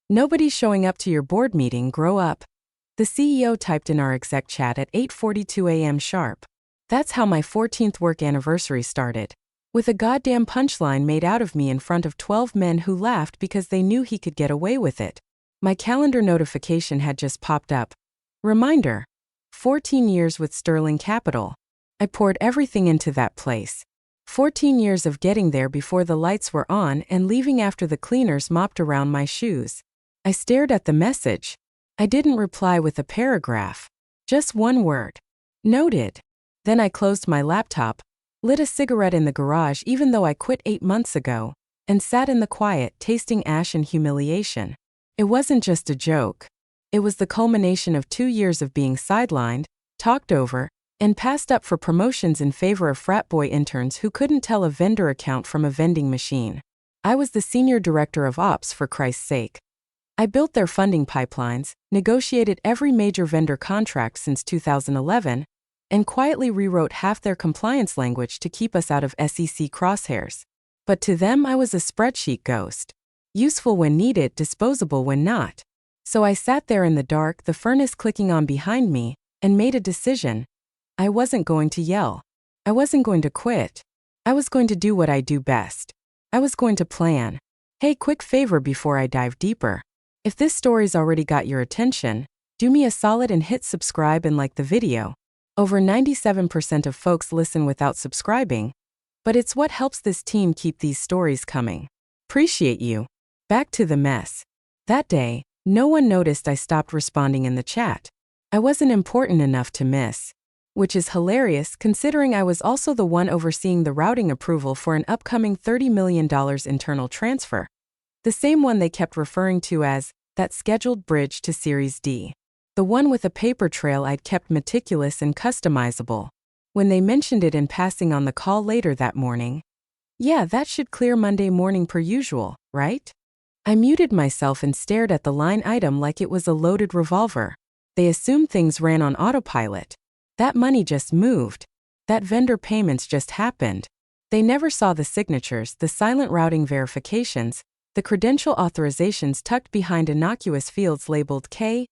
Nobody's showing up to your board meeting, grow up. The CEO typed in our exec chat at 8:42 a.m. sharp. That's how my 14th work anniversary started. With a goddamn punchline made out of me in front of 12 men who laughed because they knew he could get away with it. My calendar notification had just popped up. Reminder. 14 years with Sterling Capital. I poured everything into that place. 14 years of getting there before the lights were on and leaving after the cleaners mopped around my shoes. I stared at the message. I didn't reply with a paragraph. Just one word. Noted. Then I closed my laptop, lit a cigarette in the garage even though I quit 8 months ago, and sat in the quiet, tasting ash and humiliation. It wasn't just a joke. It was the culmination of 2 years of being sidelined, talked over, and passed up for promotions in favor of frat boy interns who couldn't tell a vendor account from a vending machine. I was the senior director of ops, for Christ's sake. I built their funding pipelines, negotiated every major vendor contract since 2011, and quietly rewrote half their compliance language to keep us out of SEC crosshairs. But to them I was a spreadsheet ghost. Useful when needed, disposable when not. So I sat there in the dark, the furnace clicking on behind me, and made a decision. I wasn't going to yell. I wasn't going to quit. I was going to do what I do best. I was going to plan. Hey, quick favor before I dive deeper. If this story's already got your attention, do me a solid and hit subscribe and like the video. Over 97% of folks listen without subscribing, but it's what helps this team keep these stories coming. Appreciate you. Back to the mess. That day, no one noticed I stopped responding in the chat. I wasn't important enough to miss. Which is hilarious considering I was also the one overseeing the routing approval for an upcoming $30 million internal transfer. The same one they kept referring to as that scheduled bridge to Series D. The one with a paper trail I'd kept meticulous and customizable. When they mentioned it in passing on the call later that morning, yeah, that should clear Monday morning per usual, right? I muted myself and stared at the line item like it was a loaded revolver. They assumed things ran on autopilot. That money just moved. That vendor payments just happened. They never saw the signatures, the silent routing verifications, the credential authorizations tucked behind innocuous fields labeled K.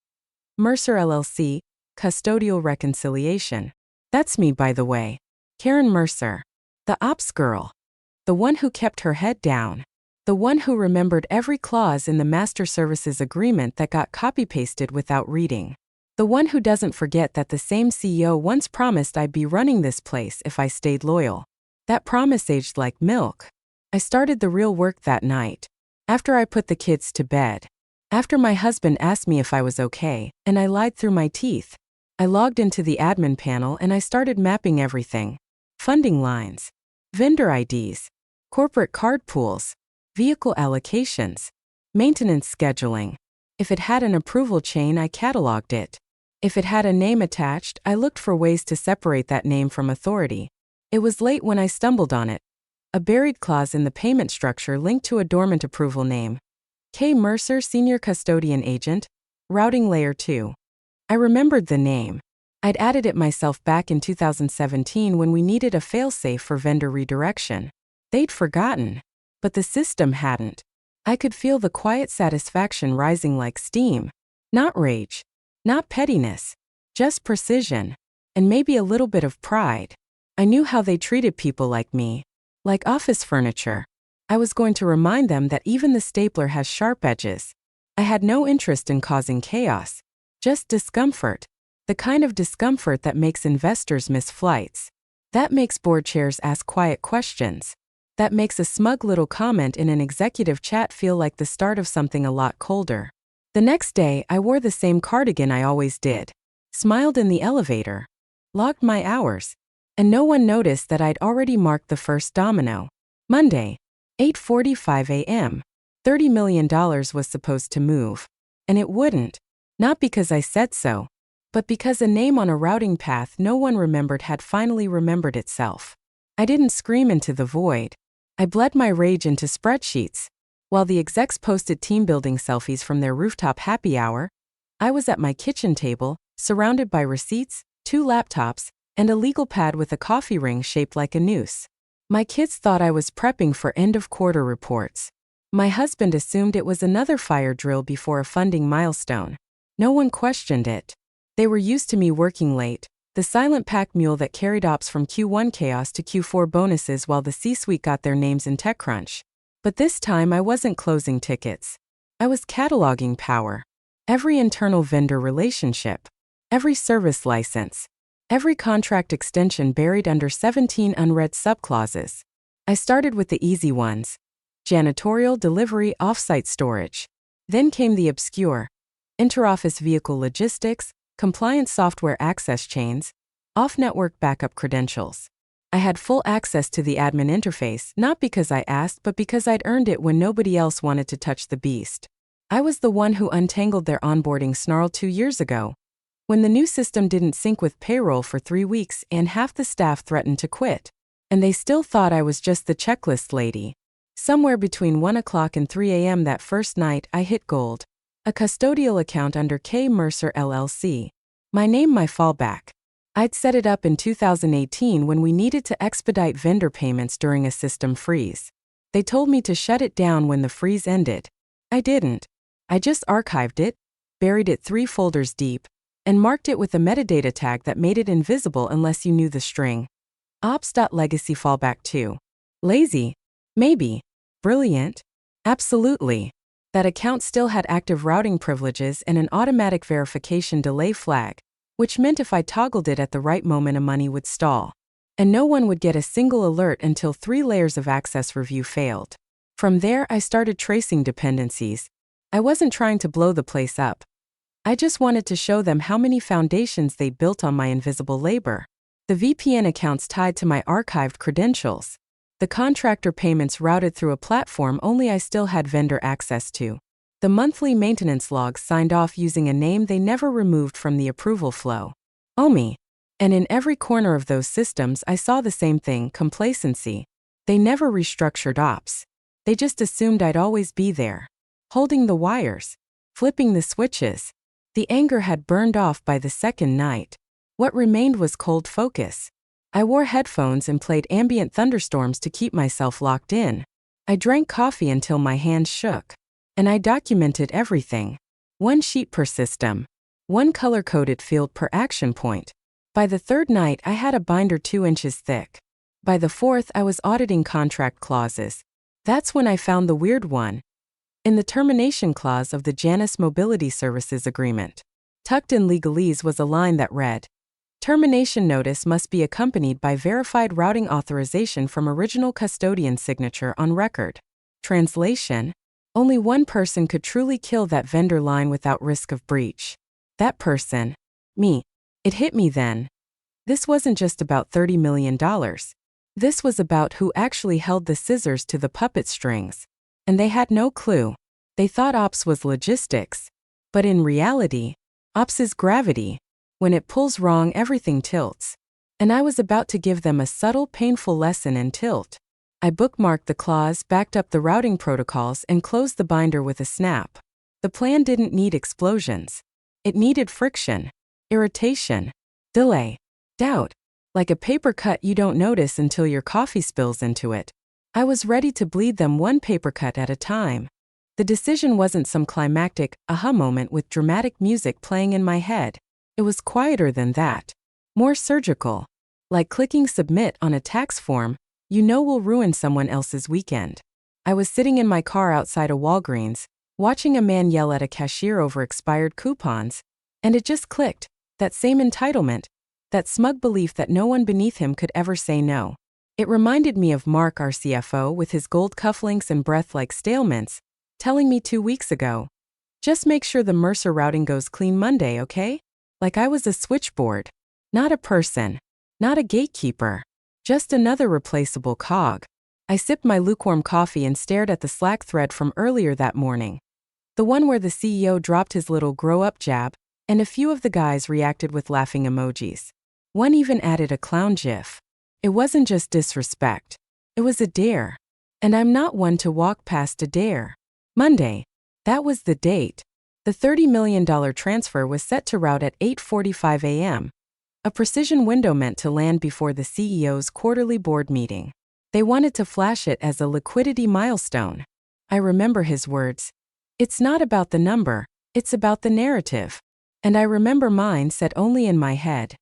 Mercer LLC, Custodial Reconciliation. That's me, by the way. Karen Mercer. The ops girl. The one who kept her head down. The one who remembered every clause in the master services agreement that got copy-pasted without reading. The one who doesn't forget that the same CEO once promised I'd be running this place if I stayed loyal. That promise aged like milk. I started the real work that night. After I put the kids to bed. After my husband asked me if I was okay, and I lied through my teeth. I logged into the admin panel and I started mapping everything. Funding lines. Vendor IDs. Corporate card pools. Vehicle allocations. Maintenance scheduling. If it had an approval chain, I cataloged it. If it had a name attached, I looked for ways to separate that name from authority. It was late when I stumbled on it. A buried clause in the payment structure linked to a dormant approval name. K. Mercer, Senior Custodian Agent, Routing Layer 2. I remembered the name. I'd added it myself back in 2017 when we needed a failsafe for vendor redirection. They'd forgotten. But the system hadn't. I could feel the quiet satisfaction rising like steam. Not rage. Not pettiness. Just precision. And maybe a little bit of pride. I knew how they treated people like me. Like office furniture. I was going to remind them that even the stapler has sharp edges. I had no interest in causing chaos. Just discomfort. The kind of discomfort that makes investors miss flights. That makes board chairs ask quiet questions. That makes a smug little comment in an executive chat feel like the start of something a lot colder. The next day, I wore the same cardigan I always did. Smiled in the elevator. Logged my hours. And no one noticed that I'd already marked the first domino. Monday. 8:45 a.m. $30 million was supposed to move. And it wouldn't. Not because I said so, but because a name on a routing path no one remembered had finally remembered itself. I didn't scream into the void. I bled my rage into spreadsheets. While the execs posted team-building selfies from their rooftop happy hour, I was at my kitchen table, surrounded by receipts, 2 laptops, and a legal pad with a coffee ring shaped like a noose. My kids thought I was prepping for end-of-quarter reports. My husband assumed it was another fire drill before a funding milestone. No one questioned it. They were used to me working late, the silent pack mule that carried ops from Q1 chaos to Q4 bonuses while the C-suite got their names in TechCrunch. But this time I wasn't closing tickets. I was cataloging power. Every internal vendor relationship. Every service license. Every contract extension buried under 17 unread subclauses. I started with the easy ones. Janitorial, delivery, offsite storage. Then came the obscure. Interoffice vehicle logistics, compliance software access chains, off-network backup credentials. I had full access to the admin interface, not because I asked but because I'd earned it when nobody else wanted to touch the beast. I was the one who untangled their onboarding snarl 2 years ago, when the new system didn't sync with payroll for 3 weeks and half the staff threatened to quit. And they still thought I was just the checklist lady. Somewhere between 1 o'clock and 3 a.m. that first night, I hit gold. A custodial account under K. Mercer LLC. My name, my fallback. I'd set it up in 2018 when we needed to expedite vendor payments during a system freeze. They told me to shut it down when the freeze ended. I didn't. I just archived it, buried it 3 folders deep, and marked it with a metadata tag that made it invisible unless you knew the string. Ops.legacy fallback 2. Lazy? Maybe. Brilliant? Absolutely. That account still had active routing privileges and an automatic verification delay flag, which meant if I toggled it at the right moment, money would stall. And no one would get a single alert until 3 layers of access review failed. From there, I started tracing dependencies. I wasn't trying to blow the place up. I just wanted to show them how many foundations they built on my invisible labor. The VPN accounts tied to my archived credentials. The contractor payments routed through a platform only I still had vendor access to. The monthly maintenance logs signed off using a name they never removed from the approval flow. OMI. And in every corner of those systems I saw the same thing, complacency. They never restructured ops. They just assumed I'd always be there. Holding the wires. Flipping the switches. The anger had burned off by the second night. What remained was cold focus. I wore headphones and played ambient thunderstorms to keep myself locked in. I drank coffee until my hands shook. And I documented everything. 1 sheet per system. 1 color-coded field per action point. By the 3rd night, I had a binder 2 inches thick. By the 4th, I was auditing contract clauses. That's when I found the weird one. In the termination clause of the Janus Mobility Services Agreement. Tucked in legalese was a line that read, "Termination notice must be accompanied by verified routing authorization from original custodian signature on record." Translation: only one person could truly kill that vendor line without risk of breach. That person. Me. It hit me then. This wasn't just about $30 million. This was about who actually held the scissors to the puppet strings. And they had no clue. They thought ops was logistics. But in reality, ops is gravity. When it pulls wrong, everything tilts. And I was about to give them a subtle, painful lesson in tilt. I bookmarked the clause, backed up the routing protocols, and closed the binder with a snap. The plan didn't need explosions. It needed friction, irritation, delay, doubt. Like a paper cut you don't notice until your coffee spills into it. I was ready to bleed them 1 paper cut at a time. The decision wasn't some climactic aha moment with dramatic music playing in my head. It was quieter than that. More surgical. Like clicking submit on a tax form, you know will ruin someone else's weekend. I was sitting in my car outside a Walgreens, watching a man yell at a cashier over expired coupons, and it just clicked. That same entitlement. That smug belief that no one beneath him could ever say no. It reminded me of Mark, our CFO, with his gold cufflinks and breath like stale mints, telling me 2 weeks ago, "Just make sure the Mercer routing goes clean Monday, okay?" Like I was a switchboard. Not a person. Not a gatekeeper. Just another replaceable cog. I sipped my lukewarm coffee and stared at the Slack thread from earlier that morning. The one where the CEO dropped his little grow-up jab, and a few of the guys reacted with laughing emojis. One even added a clown gif. It wasn't just disrespect. It was a dare. And I'm not one to walk past a dare. Monday. That was the date. The $30 million transfer was set to route at 8:45 a.m. A precision window meant to land before the CEO's quarterly board meeting. They wanted to flash it as a liquidity milestone. I remember his words. It's not about the number, it's about the narrative. And I remember mine said only in my head.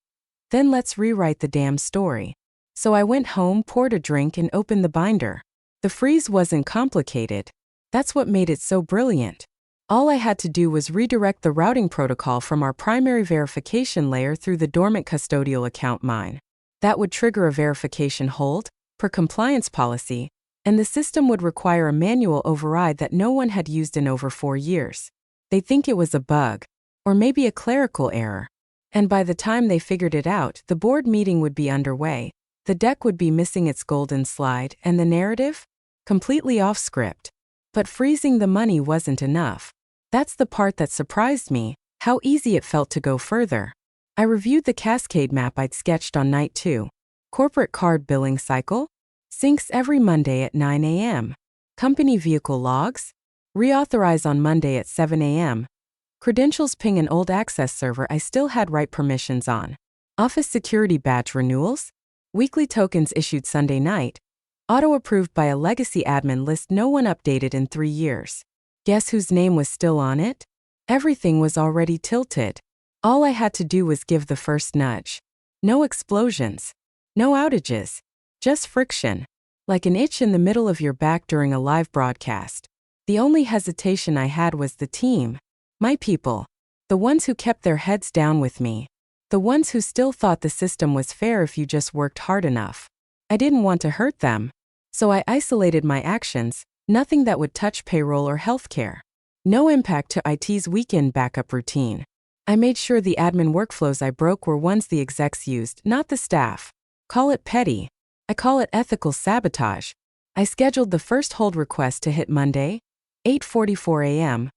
Then let's rewrite the damn story. So I went home, poured a drink, and opened the binder. The freeze wasn't complicated. That's what made it so brilliant. All I had to do was redirect the routing protocol from our primary verification layer through the dormant custodial account mine. That would trigger a verification hold, per compliance policy, and the system would require a manual override that no one had used in over 4 years. They'd think it was a bug, or maybe a clerical error. And by the time they figured it out, the board meeting would be underway, the deck would be missing its golden slide, and the narrative? Completely off script. But freezing the money wasn't enough. That's the part that surprised me, how easy it felt to go further. I reviewed the cascade map I'd sketched on night 2. Corporate card billing cycle? Syncs every Monday at 9 a.m. Company vehicle logs? Reauthorize on Monday at 7 a.m. Credentials ping an old access server I still had write permissions on. Office security badge renewals? Weekly tokens issued Sunday night. Auto-approved by a legacy admin list no one updated in 3 years. Guess whose name was still on it? Everything was already tilted. All I had to do was give the first nudge. No explosions. No outages. Just friction. Like an itch in the middle of your back during a live broadcast. The only hesitation I had was the team. My people. The ones who kept their heads down with me. The ones who still thought the system was fair if you just worked hard enough. I didn't want to hurt them. So I isolated my actions. Nothing that would touch payroll or healthcare. No impact to IT's weekend backup routine. I made sure the admin workflows I broke were ones the execs used, not the staff. Call it petty. I call it ethical sabotage. I scheduled the first hold request to hit Monday, 8:44 a.m.,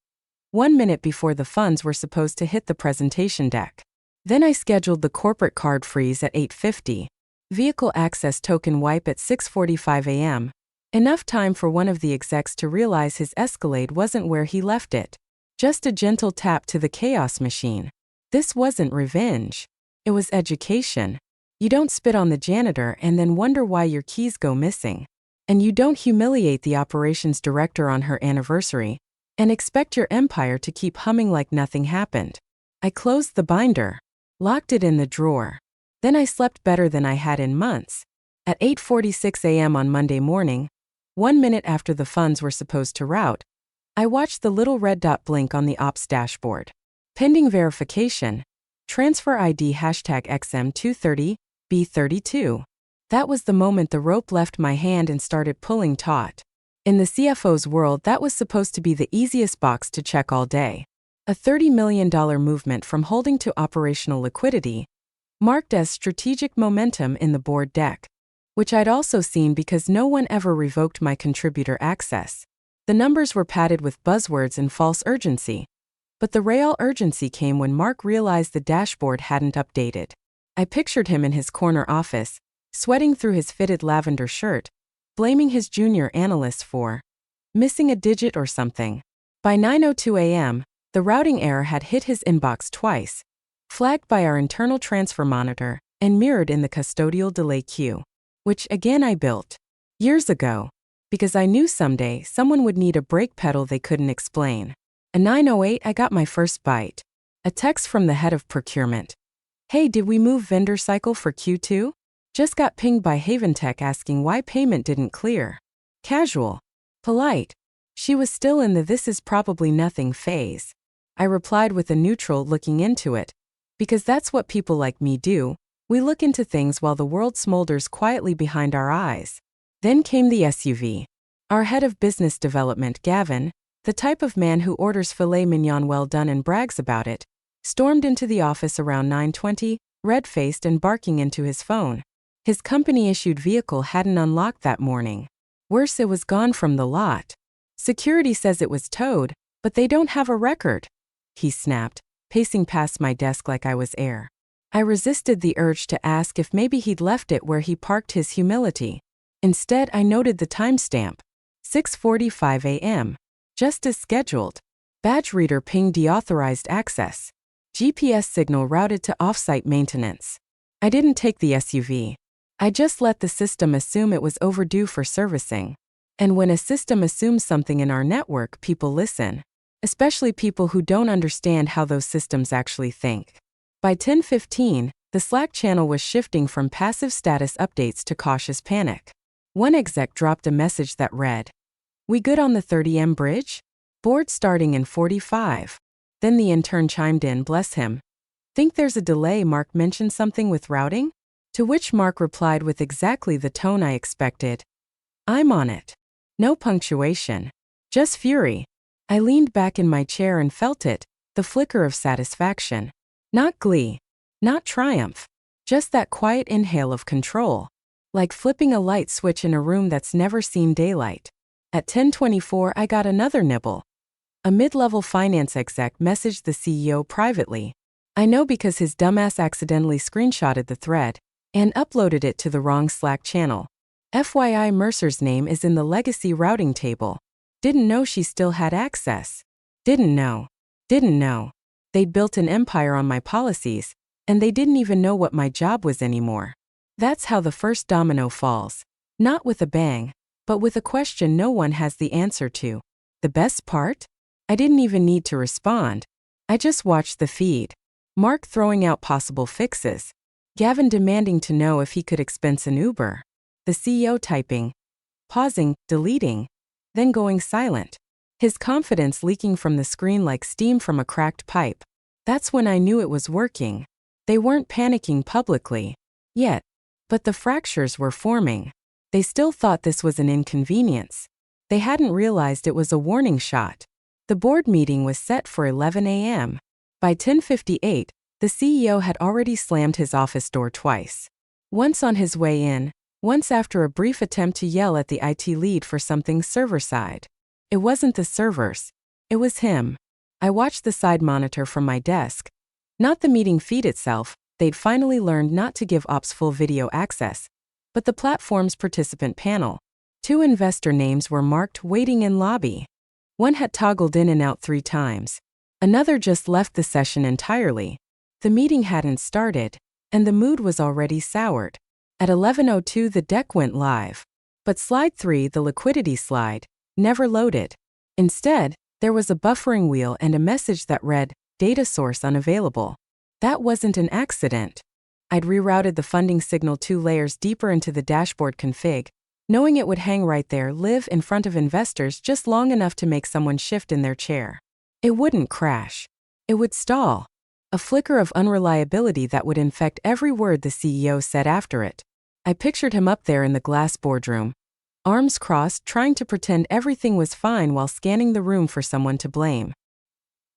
1 minute before the funds were supposed to hit the presentation deck. Then I scheduled the corporate card freeze at 8:50, vehicle access token wipe at 6:45 a.m., enough time for one of the execs to realize his Escalade wasn't where he left it. Just a gentle tap to the chaos machine. This wasn't revenge. It was education. You don't spit on the janitor and then wonder why your keys go missing. And you don't humiliate the operations director on her anniversary and expect your empire to keep humming like nothing happened. I closed the binder, locked it in the drawer. Then I slept better than I had in months. At 8:46 a.m. on Monday morning, 1 minute after the funds were supposed to route, I watched the little red dot blink on the ops dashboard. Pending verification. Transfer ID #XM230B32. That was the moment the rope left my hand and started pulling taut. In the CFO's world, that was supposed to be the easiest box to check all day. A $30 million movement from holding to operational liquidity, marked as strategic momentum in the board deck, which I'd also seen because no one ever revoked my contributor access. The numbers were padded with buzzwords and false urgency. But the real urgency came when Mark realized the dashboard hadn't updated. I pictured him in his corner office, sweating through his fitted lavender shirt, blaming his junior analysts for missing a digit or something. By 9:02 a.m., the routing error had hit his inbox twice, flagged by our internal transfer monitor, and mirrored in the custodial delay queue, which again I built years ago, because I knew someday someone would need a brake pedal they couldn't explain. At 9:08, I got my first bite. A text from the head of procurement. Hey, did we move vendor cycle for Q2? Just got pinged by Haventech asking why payment didn't clear. Casual. Polite. She was still in the this is probably nothing phase. I replied with a neutral looking into it. Because that's what people like me do. We look into things while the world smolders quietly behind our eyes. Then came the SUV. Our head of business development, Gavin, the type of man who orders filet mignon well done and brags about it, stormed into the office around 9:20, red-faced and barking into his phone. His company-issued vehicle hadn't unlocked that morning. Worse, it was gone from the lot. Security says it was towed, but they don't have a record. He snapped, pacing past my desk like I was air. I resisted the urge to ask if maybe he'd left it where he parked his humility. Instead, I noted the timestamp. 6:45 a.m. Just as scheduled. Badge reader ping deauthorized access. GPS signal routed to offsite maintenance. I didn't take the SUV. I just let the system assume it was overdue for servicing. And when a system assumes something in our network, people listen, especially people who don't understand how those systems actually think. By 10:15, the Slack channel was shifting from passive status updates to cautious panic. One exec dropped a message that read, "We good on the 30M bridge? Board starting in 45. Then the intern chimed in, bless him. Think there's a delay? Mark mentioned something with routing? To which Mark replied with exactly the tone I expected. I'm on it. No punctuation. Just fury. I leaned back in my chair and felt it, the flicker of satisfaction. Not glee. Not triumph. Just that quiet inhale of control. Like flipping a light switch in a room that's never seen daylight. At 10:24 I got another nibble. A mid-level finance exec messaged the CEO privately. I know because his dumbass accidentally screenshotted the thread and uploaded it to the wrong Slack channel. FYI, Mercer's name is in the legacy routing table. Didn't know she still had access. Didn't know. They'd built an empire on my policies, and they didn't even know what my job was anymore. That's how the first domino falls. Not with a bang, but with a question no one has the answer to. The best part? I didn't even need to respond. I just watched the feed. Mark throwing out possible fixes. Gavin demanding to know if he could expense an Uber. The CEO typing, pausing, deleting, then going silent. His confidence leaking from the screen like steam from a cracked pipe. That's when I knew it was working. They weren't panicking publicly yet, but the fractures were forming. They still thought this was an inconvenience. They hadn't realized it was a warning shot. The board meeting was set for 11 a.m. By 10:58, the CEO had already slammed his office door twice. Once on his way in, once after a brief attempt to yell at the IT lead for something server-side. It wasn't the servers. It was him. I watched the side monitor from my desk. Not the meeting feed itself, they'd finally learned not to give ops full video access, but the platform's participant panel. 2 investor names were marked waiting in lobby. One had toggled in and out 3 times. Another just left the session entirely. The meeting hadn't started, and the mood was already soured. At 11:02 the deck went live. But slide 3, the liquidity slide, never loaded. Instead, there was a buffering wheel and a message that read, data source unavailable. That wasn't an accident. I'd rerouted the funding signal 2 layers deeper into the dashboard config, knowing it would hang right there, live in front of investors just long enough to make someone shift in their chair. It wouldn't crash. It would stall. A flicker of unreliability that would infect every word the CEO said after it. I pictured him up there in the glass boardroom, arms crossed, trying to pretend everything was fine while scanning the room for someone to blame.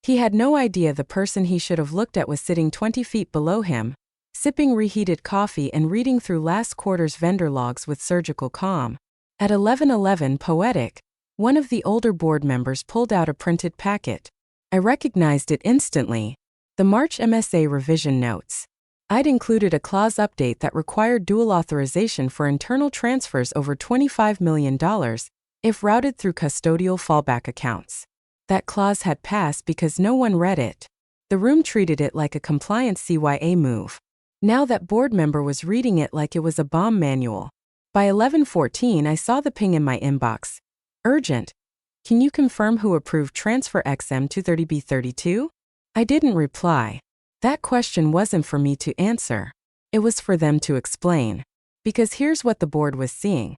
He had no idea the person he should have looked at was sitting 20 feet below him, sipping reheated coffee and reading through last quarter's vendor logs with surgical calm. At 11:11 poetic, one of the older board members pulled out a printed packet. I recognized it instantly. The March MSA revision notes. I'd included a clause update that required dual authorization for internal transfers over $25 million if routed through custodial fallback accounts. That clause had passed because no one read it. The room treated it like a compliance CYA move. Now that board member was reading it like it was a bomb manual. By 11:14 I saw the ping in my inbox. Urgent. Can you confirm who approved transfer XM 230B32? I didn't reply. That question wasn't for me to answer. It was for them to explain. Because here's what the board was seeing.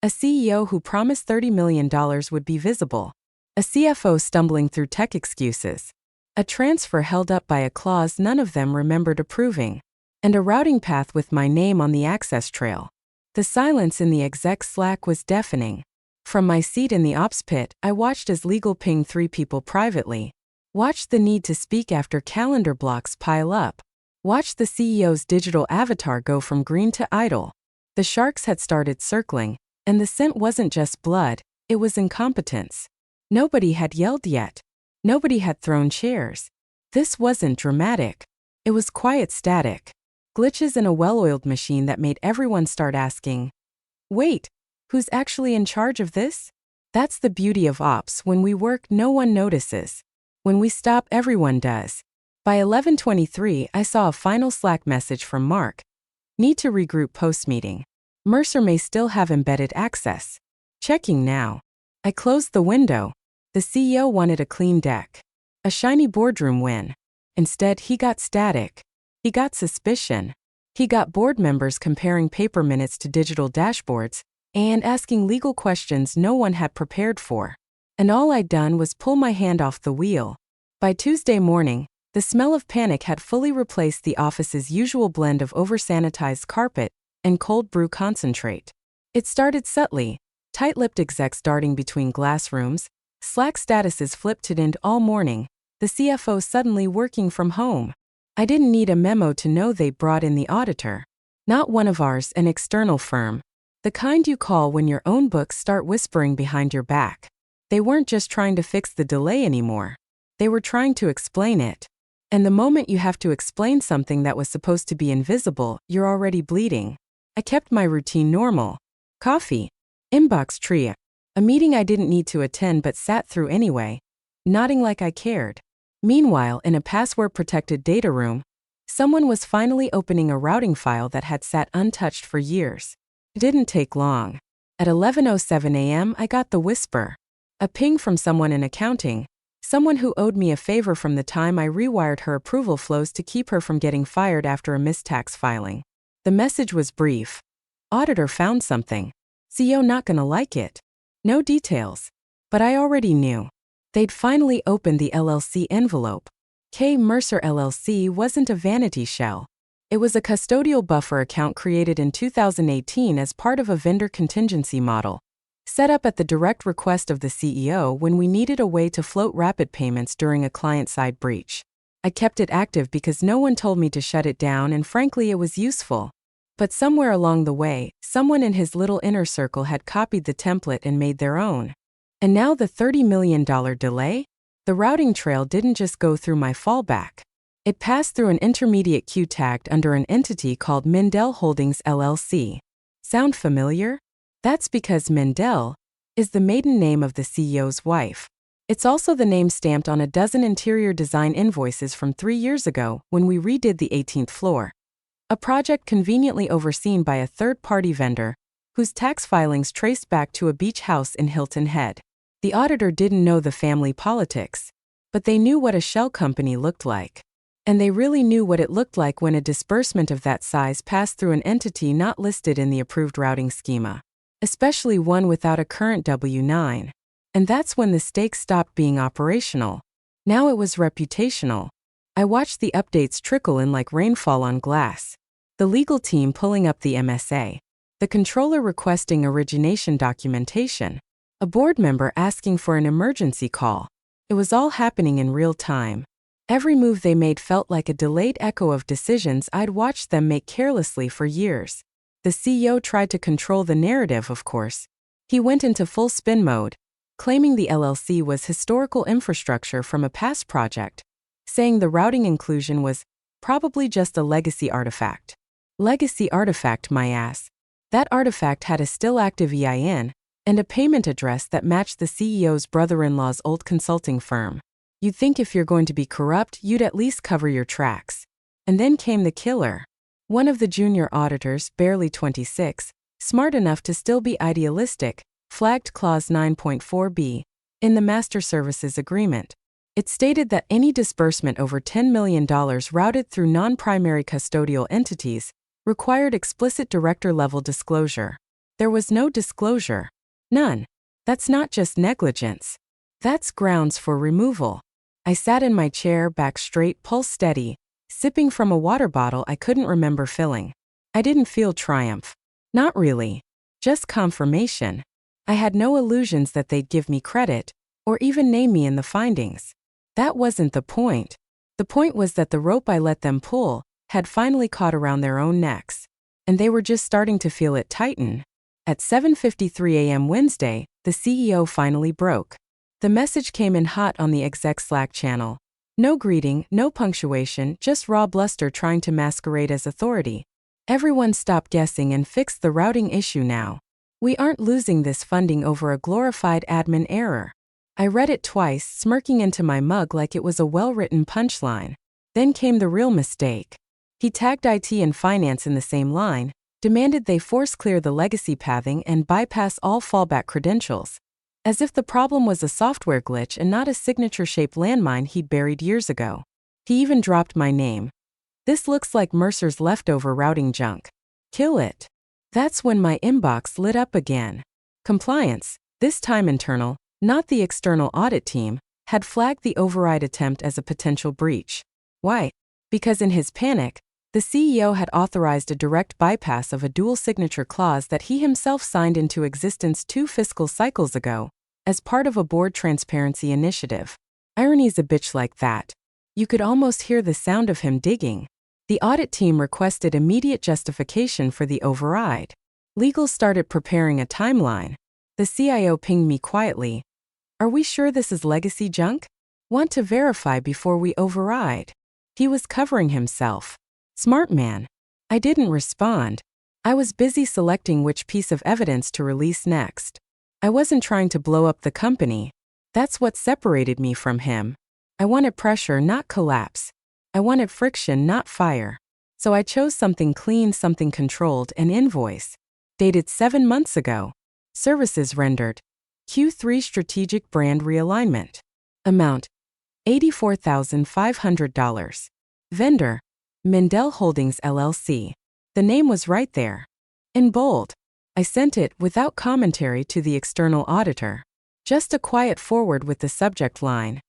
A CEO who promised $30 million would be visible. A CFO stumbling through tech excuses. A transfer held up by a clause none of them remembered approving. And a routing path with my name on the access trail. The silence in the exec Slack was deafening. From my seat in the ops pit, I watched as legal pinged 3 people privately. Watched the need to speak after calendar blocks pile up. Watched the CEO's digital avatar go from green to idle. The sharks had started circling, and the scent wasn't just blood, it was incompetence. Nobody had yelled yet. Nobody had thrown chairs. This wasn't dramatic. It was quiet static. Glitches in a well-oiled machine that made everyone start asking, wait, who's actually in charge of this? That's the beauty of ops. When we work, no one notices. When we stop, everyone does. By 11:23, I saw a final Slack message from Mark. Need to regroup post-meeting. Mercer may still have embedded access. Checking now. I closed the window. The CEO wanted a clean deck. A shiny boardroom win. Instead, he got static. He got suspicion. He got board members comparing paper minutes to digital dashboards and asking legal questions no one had prepared for. And all I'd done was pull my hand off the wheel. By Tuesday morning, the smell of panic had fully replaced the office's usual blend of over-sanitized carpet and cold brew concentrate. It started subtly, tight-lipped execs darting between glass rooms, Slack statuses flipped to end all morning, the CFO suddenly working from home. I didn't need a memo to know they brought in the auditor. Not one of ours, an external firm. The kind you call when your own books start whispering behind your back. They weren't just trying to fix the delay anymore. They were trying to explain it. And the moment you have to explain something that was supposed to be invisible, you're already bleeding. I kept my routine normal. Coffee. Inbox tria. A meeting I didn't need to attend but sat through anyway, nodding like I cared. Meanwhile, in a password-protected data room, someone was finally opening a routing file that had sat untouched for years. It didn't take long. At 11:07 a.m., I got the whisper. A ping from someone in accounting, someone who owed me a favor from the time I rewired her approval flows to keep her from getting fired after a missed tax filing. The message was brief. Auditor found something. CEO not gonna like it. No details. But I already knew. They'd finally opened the LLC envelope. K. Mercer LLC wasn't a vanity shell. It was a custodial buffer account created in 2018 as part of a vendor contingency model, set up at the direct request of the CEO when we needed a way to float rapid payments during a client-side breach. I kept it active because no one told me to shut it down, and frankly it was useful. But somewhere along the way, someone in his little inner circle had copied the template and made their own. And now the $30 million delay? The routing trail didn't just go through my fallback. It passed through an intermediate queue tagged under an entity called Mendel Holdings LLC. Sound familiar? That's because Mendel is the maiden name of the CEO's wife. It's also the name stamped on a dozen interior design invoices from 3 years ago when we redid the 18th floor. A project conveniently overseen by a third-party vendor, whose tax filings traced back to a beach house in Hilton Head. The auditor didn't know the family politics, but they knew what a shell company looked like. And they really knew what it looked like when a disbursement of that size passed through an entity not listed in the approved routing schema, especially one without a current W-9. And that's when the stakes stopped being operational. Now it was reputational. I watched the updates trickle in like rainfall on glass. The legal team pulling up the MSA. The controller requesting origination documentation. A board member asking for an emergency call. It was all happening in real time. Every move they made felt like a delayed echo of decisions I'd watched them make carelessly for years. The CEO tried to control the narrative, of course. He went into full spin mode, claiming the LLC was historical infrastructure from a past project, saying the routing inclusion was probably just a legacy artifact. Legacy artifact, my ass. That artifact had a still active EIN and a payment address that matched the CEO's brother-in-law's old consulting firm. You'd think if you're going to be corrupt, you'd at least cover your tracks. And then came the killer. One of the junior auditors, barely 26, smart enough to still be idealistic, flagged Clause 9.4b in the Master Services Agreement. It stated that any disbursement over $10 million routed through non-primary custodial entities required explicit director-level disclosure. There was no disclosure. None. That's not just negligence. That's grounds for removal. I sat in my chair, back straight, pulse steady, sipping from a water bottle I couldn't remember filling. I didn't feel triumph. Not really. Just confirmation. I had no illusions that they'd give me credit, or even name me in the findings. That wasn't the point. The point was that the rope I let them pull had finally caught around their own necks, and they were just starting to feel it tighten. At 7:53 a.m. Wednesday, the CEO finally broke. The message came in hot on the exec Slack channel. No greeting, no punctuation, just raw bluster trying to masquerade as authority. Everyone stop guessing and fix the routing issue now. We aren't losing this funding over a glorified admin error. I read it twice, smirking into my mug like it was a well-written punchline. Then came the real mistake. He tagged IT and finance in the same line, demanded they force clear the legacy pathing and bypass all fallback credentials. As if the problem was a software glitch and not a signature-shaped landmine he'd buried years ago. He even dropped my name. This looks like Mercer's leftover routing junk. Kill it. That's when my inbox lit up again. Compliance, this time internal, not the external audit team, had flagged the override attempt as a potential breach. Why? Because in his panic, the CEO had authorized a direct bypass of a dual signature clause that he himself signed into existence 2 fiscal cycles ago, as part of a board transparency initiative. Irony's a bitch like that. You could almost hear the sound of him digging. The audit team requested immediate justification for the override. Legal started preparing a timeline. The CIO pinged me quietly. Are we sure this is legacy junk? Want to verify before we override. He was covering himself. Smart man. I didn't respond. I was busy selecting which piece of evidence to release next. I wasn't trying to blow up the company. That's what separated me from him. I wanted pressure, not collapse. I wanted friction, not fire. So I chose something clean, something controlled, an invoice. Dated 7 months ago. Services rendered. Q3 strategic brand realignment. Amount: $84,500. Vendor: Mendel Holdings LLC. The name was right there. In bold. I sent it, without commentary, to the external auditor. Just a quiet forward with the subject line: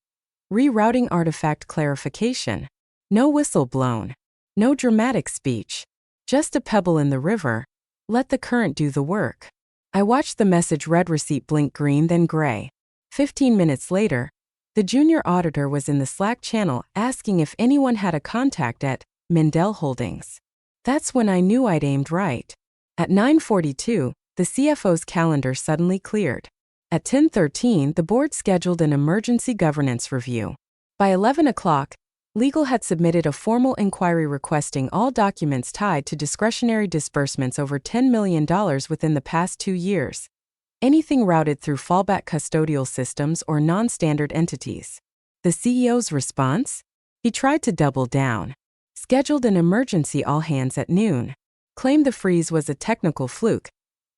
Rerouting artifact clarification. No whistle blown. No dramatic speech. Just a pebble in the river. Let the current do the work. I watched the message read receipt blink green then gray. 15 minutes later, the junior auditor was in the Slack channel asking if anyone had a contact at Mendel Holdings. That's when I knew I'd aimed right. At 9:42, the CFO's calendar suddenly cleared. At 10:13, the board scheduled an emergency governance review. By 11 o'clock, legal had submitted a formal inquiry requesting all documents tied to discretionary disbursements over $10 million within the past 2 years. Anything routed through fallback custodial systems or non-standard entities. The CEO's response? He tried to double down. Scheduled an emergency all-hands at noon. Claimed the freeze was a technical fluke.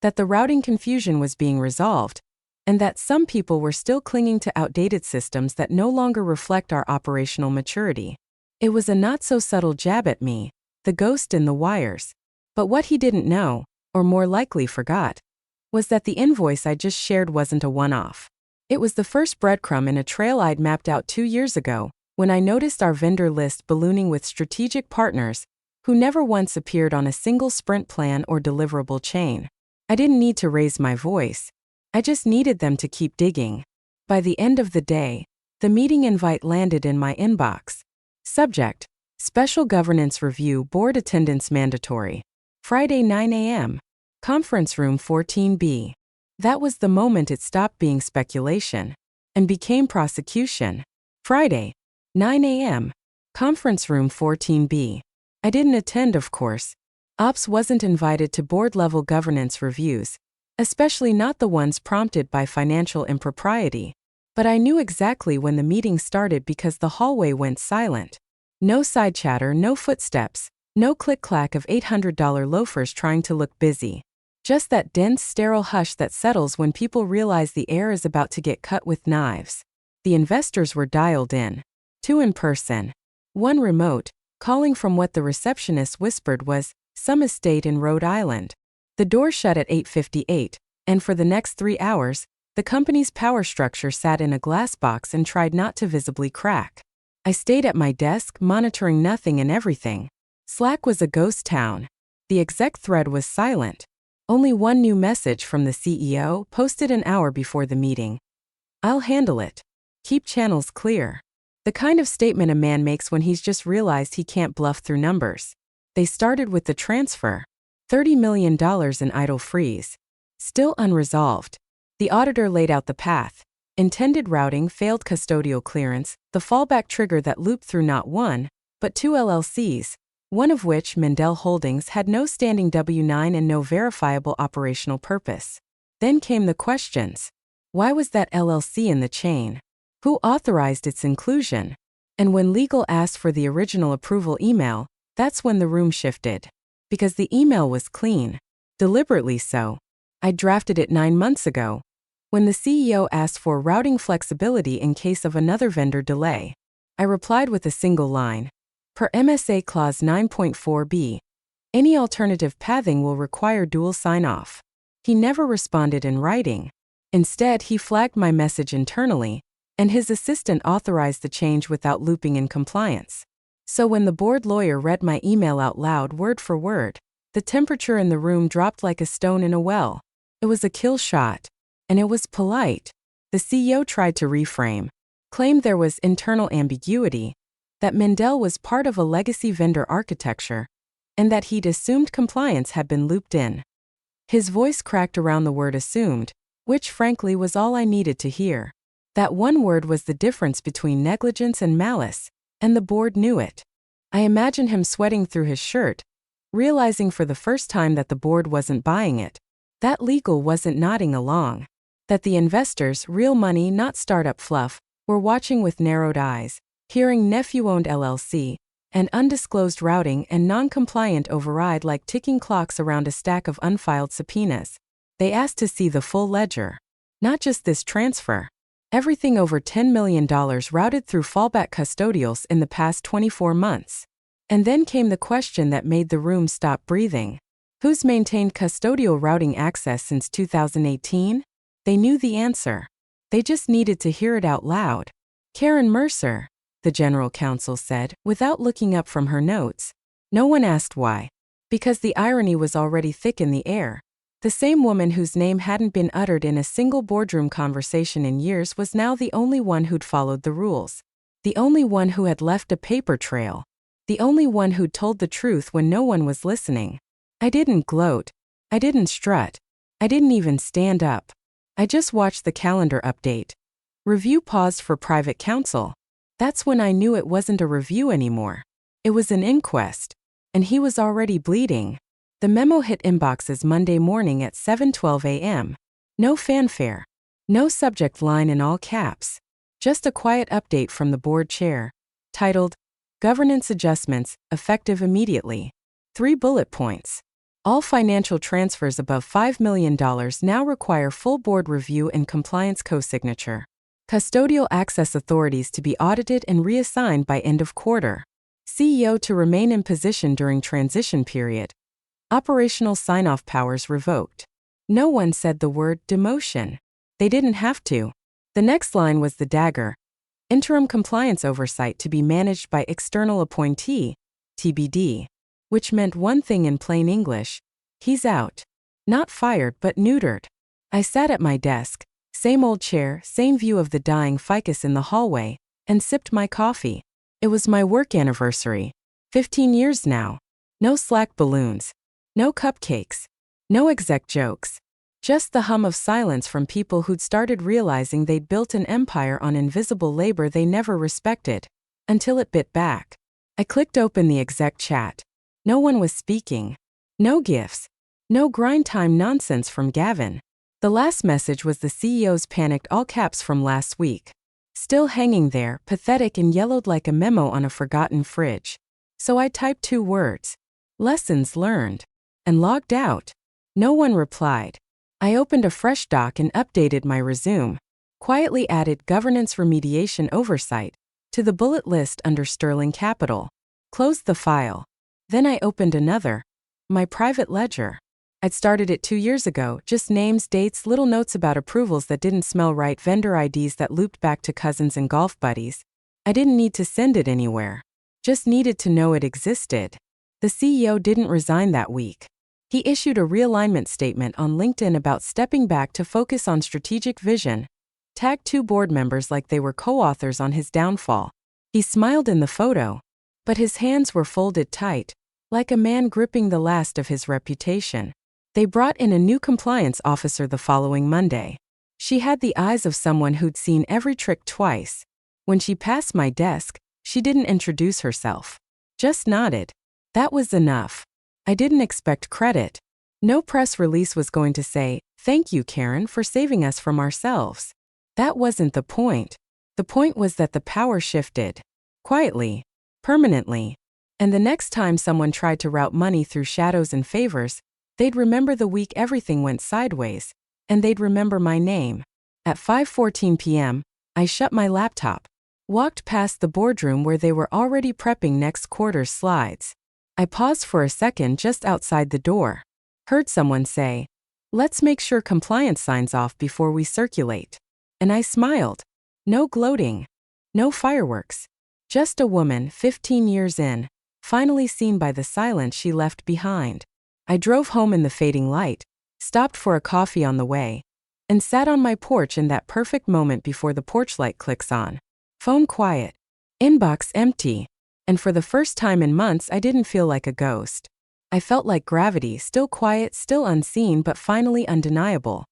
That the routing confusion was being resolved. And that some people were still clinging to outdated systems that no longer reflect our operational maturity. It was a not-so-subtle jab at me, the ghost in the wires. But what he didn't know, or more likely forgot, was that the invoice I just shared wasn't a one-off. It was the first breadcrumb in a trail I'd mapped out 2 years ago, when I noticed our vendor list ballooning with strategic partners who never once appeared on a single sprint plan or deliverable chain. I didn't need to raise my voice. I just needed them to keep digging. By the end of the day, the meeting invite landed in my inbox. Subject: Special Governance Review, Board Attendance Mandatory. Friday 9 a.m. Conference Room 14B. That was the moment it stopped being speculation and became prosecution. Friday, 9 a.m. Conference Room 14B. I didn't attend, of course. Ops wasn't invited to board-level governance reviews, especially not the ones prompted by financial impropriety. But I knew exactly when the meeting started because the hallway went silent. No side chatter, no footsteps, no click-clack of $800 loafers trying to look busy. Just that dense, sterile hush that settles when people realize the air is about to get cut with knives. The investors were dialed in. 2 in person. 1 remote, calling from what the receptionist whispered was some estate in Rhode Island. The door shut at 8:58, and for the next 3 hours, the company's power structure sat in a glass box and tried not to visibly crack. I stayed at my desk, monitoring nothing and everything. Slack was a ghost town. The exec thread was silent. Only one new message from the CEO, posted an hour before the meeting. I'll handle it. Keep channels clear. The kind of statement a man makes when he's just realized he can't bluff through numbers. They started with the transfer. $30 million in idle freeze. Still unresolved. The auditor laid out the path. Intended routing, failed custodial clearance, the fallback trigger that looped through not 1, but 2 LLCs, one of which, Mendel Holdings, had no standing W-9 and no verifiable operational purpose. Then came the questions. Why was that LLC in the chain? Who authorized its inclusion? And when legal asked for the original approval email, that's when the room shifted. Because the email was clean. Deliberately so. I drafted it 9 months ago, when the CEO asked for routing flexibility in case of another vendor delay. I replied with a single line. Per MSA Clause 9.4b, any alternative pathing will require dual sign-off. He never responded in writing. Instead, he flagged my message internally, and his assistant authorized the change without looping in compliance. So when the board lawyer read my email out loud word for word, the temperature in the room dropped like a stone in a well. It was a kill shot. And it was polite. The CEO tried to reframe, claimed there was internal ambiguity, that Mendel was part of a legacy vendor architecture, and that he'd assumed compliance had been looped in. His voice cracked around the word assumed, which frankly was all I needed to hear. That one word was the difference between negligence and malice, and the board knew it. I imagined him sweating through his shirt, realizing for the first time that the board wasn't buying it, that legal wasn't nodding along, that the investors, real money not startup fluff, were watching with narrowed eyes, hearing nephew-owned LLC, and undisclosed routing and non-compliant override like ticking clocks around a stack of unfiled subpoenas. They asked to see the full ledger. Not just this transfer. Everything over $10 million routed through fallback custodials in the past 24 months. And then came the question that made the room stop breathing. Who's maintained custodial routing access since 2018? They knew the answer. They just needed to hear it out loud. Karen Mercer, the general counsel said, without looking up from her notes. No one asked why. Because the irony was already thick in the air. The same woman whose name hadn't been uttered in a single boardroom conversation in years was now the only one who'd followed the rules. The only one who had left a paper trail. The only one who'd told the truth when no one was listening. I didn't gloat. I didn't strut. I didn't even stand up. I just watched the calendar update. Review paused for private counsel. That's when I knew it wasn't a review anymore. It was an inquest. And he was already bleeding. The memo hit inboxes Monday morning at 7:12 a.m. No fanfare. No subject line in all caps. Just a quiet update from the board chair, titled, Governance Adjustments, Effective Immediately. 3 bullet points. All financial transfers above $5 million now require full board review and compliance co-signature. Custodial access authorities to be audited and reassigned by end of quarter. CEO to remain in position during transition period. Operational sign-off powers revoked. No one said the word demotion. They didn't have to. The next line was the dagger. Interim compliance oversight to be managed by external appointee, TBD. Which meant one thing in plain English. He's out. Not fired but neutered. I sat at my desk, same old chair, same view of the dying ficus in the hallway, and sipped my coffee. It was my work anniversary. 15 years now. No Slack balloons. No cupcakes. No exec jokes. Just the hum of silence from people who'd started realizing they'd built an empire on invisible labor they never respected. Until it bit back. I clicked open the exec chat. No one was speaking. No gifs. No grind time nonsense from Gavin. The last message was the CEO's panicked all caps from last week. Still hanging there, pathetic and yellowed like a memo on a forgotten fridge. So I typed 2 words. Lessons learned. And logged out. No one replied. I opened a fresh doc and updated my resume. Quietly added governance remediation oversight to the bullet list under Sterling Capital. Closed the file. Then I opened another. My private ledger. I'd started it 2 years ago, just names, dates, little notes about approvals that didn't smell right, vendor IDs that looped back to cousins and golf buddies. I didn't need to send it anywhere. Just needed to know it existed. The CEO didn't resign that week. He issued a realignment statement on LinkedIn about stepping back to focus on strategic vision. Tagged 2 board members like they were co-authors on his downfall. He smiled in the photo, but his hands were folded tight, like a man gripping the last of his reputation. They brought in a new compliance officer the following Monday. She had the eyes of someone who'd seen every trick twice. When she passed my desk, she didn't introduce herself. Just nodded. That was enough. I didn't expect credit. No press release was going to say, "Thank you, Karen, for saving us from ourselves." That wasn't the point. The point was that the power shifted. Quietly. Permanently. And the next time someone tried to route money through shadows and favors, they'd remember the week everything went sideways, and they'd remember my name. At 5:14 p.m., I shut my laptop, walked past the boardroom where they were already prepping next quarter's slides. I paused for a second just outside the door. Heard someone say, "Let's make sure compliance signs off before we circulate." And I smiled. No gloating. No fireworks. Just a woman, 15 years in, finally seen by the silence she left behind. I drove home in the fading light, stopped for a coffee on the way, and sat on my porch in that perfect moment before the porch light clicks on. Phone quiet. Inbox empty. And for the first time in months, I didn't feel like a ghost. I felt like gravity, still quiet, still unseen, but finally undeniable.